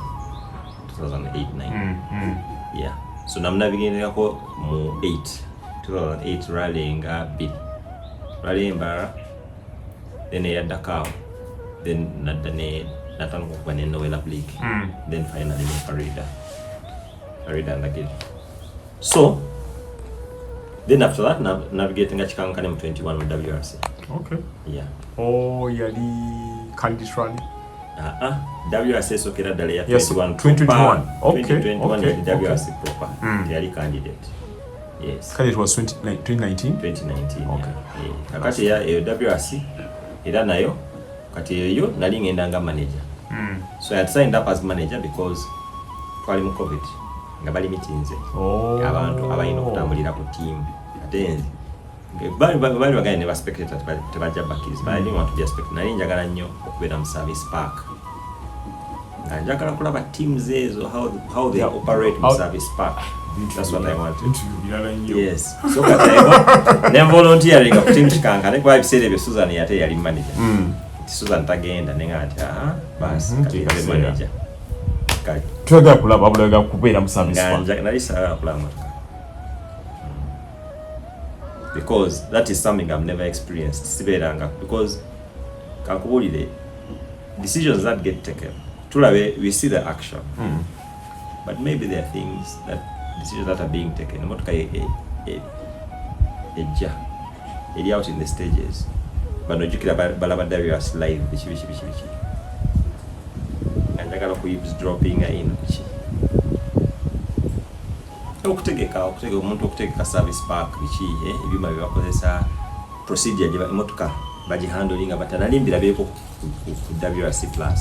2008-9 yeah so namnavigating ako mu 2008 rallying rally Mbara then ya Dakar then nadda natandika okuba ne Noel League. Then finally ne Farida and again. So then after that navigating a chikankane mu 21 mu WRC. Okay. Yeah. Oh, yali Candidate Rally. WRC sokera dale ya 21. 21. Okay. 2021 yali WRC proper. Yali candidate. Yes. Candidate was 2019. 2019. Okay. Kakati ya WRC era nayo kati eyo nali ngenda nga manager. So I had signed up as manager because twali mu COVID nga bali meetings abantu abayina okutambulira ku team ate bali bagane ne spectator tebajja bakkiriza. But I didn't want to be a spectator. Nali njagala nnyo okubeera mu service park nga njagala kulaba teams ezo how they operate mu service park. That's what I wanted. Yes. So kati ne volunteering ku team chikankane kwa ebiseera ebyo Susan yate yali manager. Susan tagenda nenga ati basi kati yali manager. Twagala kulaba abulaga kubeera mu service park. Nali sagala kulaba because that is something I've never experienced. Siberanga because kakubulire decisions that get taken. Tulabe we see the action. But maybe there are things that decisions that are being taken. Emotoka ejja eri out in the stages. Bano jukira balaba WRC live bichi. Njagala ku eavesdropping in kuchi. Okutegeka omuntu okutegeka service park bichi ebyuma byakozesa procedure gye emotoka baji handlinga batanalimbira beko ku WRC plus.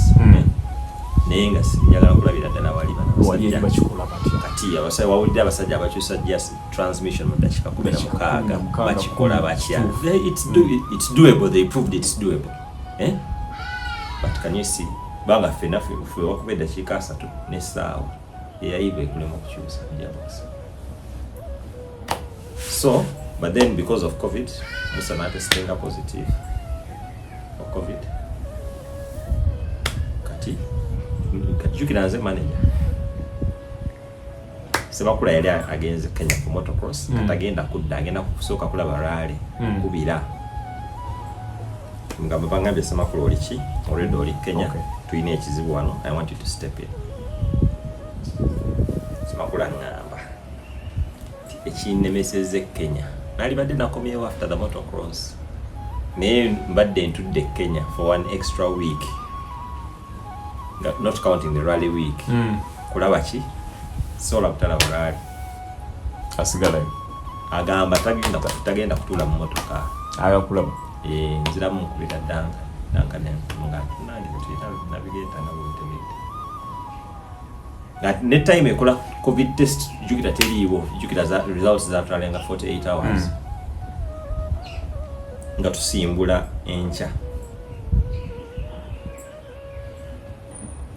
Naye nga njagala kulabira ddala wali bakikola kati abasajja wawulidde abasajja abakyusa just transmission mu dakika 16 bakikola batya. It's doable. They proved it's doable. But can you see banga ffe wakuba eddakiika 3 n'essaawa eyayiba ekulema okukyusa gearbox. So but then because of COVID Musa n'atesitinga positive for COVID kati jukira nze manager sebakula yali agenze Kenya ku motocross atagenda kudda agenda kusooka kulaba rally kubira nga mbangambye semakula oli ki already oli Kenya tuyina ekizibu wano I want you to step in. Semakula ngamba ekinemeseze Kenya nali badde nakomyewo after the motocross naye mbadde ntudde Kenya for one extra week, not counting the rally week. Kulaba ki sola kutalaba rally asigalayo agamba tagenda kutula mu motoka agakulaba nzira mu kubita danka ne nga nandi kutita navigator na butegete ne time ekola COVID test jukira teliiwo jukira za results za tralenga 48 hours nga tusimbula encha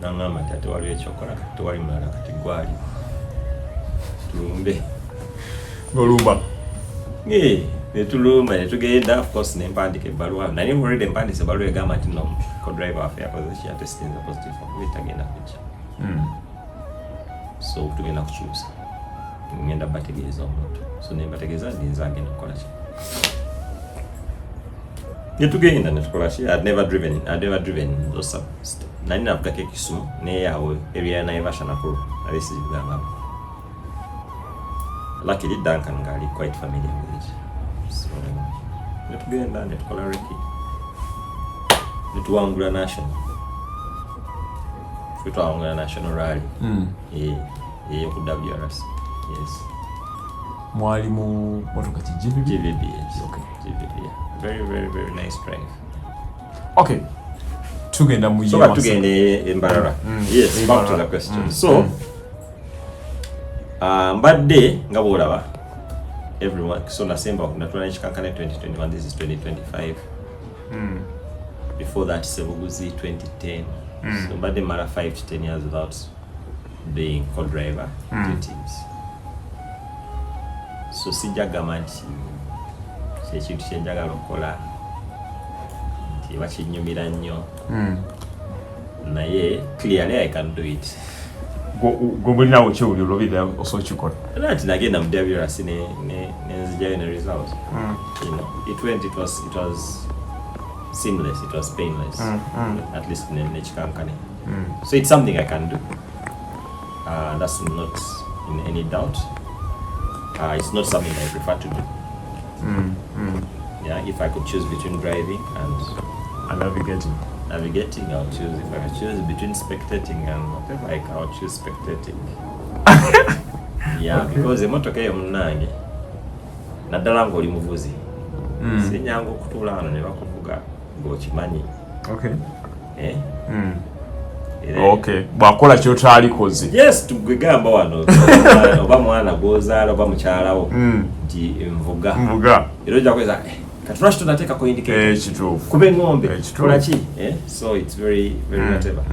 nangamba tate waliwo ekyokola kati wali mulala kati gwali tulumbe golumba netulumba netugenda of course nempandika ebbaluwa nali already mpandise ebbaluwa egamba nti no co-driver waffe yakoze kyatestinza positive for tagenda kujja so tugenda kukyusa ngenda bategeeza omuntu so nembategeeza ndinza agenda kukola ki netugenda netukola ki I'd never driven those nani navugako ekisumu naye awo area ya Naivasha nakulu nali sizigambako. Luckily Duncan ngali quite familiar with it. So netugenda netukola reki netuwangula national rally ku WRC. Yes. Mwali mu motoka ki GVB. Yes. Okay. GVB. Very nice drive. Okay. Tugenda mu year. So tugende Embarara. Yes, back to the question. So mbadde nga bwolaba everyone so nasemba natwala ekikankane 2021 this is 2025 before that Sebuguzi 2010 so mbadde mara 5 to 10 years without being co-driver teams so sijagamba nti kyekintu kyenjagala okukola nti bakinyumira nnyo naye clearly I can do it. Go now with you will be there also chukot. That nagenda mu WRC ne nzijayo ne result. You know, it was seamless, it was painless. At least ne chikankane. So it's something I can do. That's not in any doubt. It's not something I prefer to do. Yeah, if I could choose between driving and navigating, I'll choose. If I could choose between spectating and whatever, I'll choose spectating. Yeah, okay. Because emotoka yo munange naddala ng'oli muvuzi sinyangu okutuula wano ne bakuvuga ng'okimanyi. Okay, bwakola kyotalikoze. Yes, tugamba wano oba mwana gwozaala oba mukyalawo nti nvuga era ojja kweza katulwaki tunateeka ku indicator kituufu kube ng'ombe kola ki, so it's very whatever.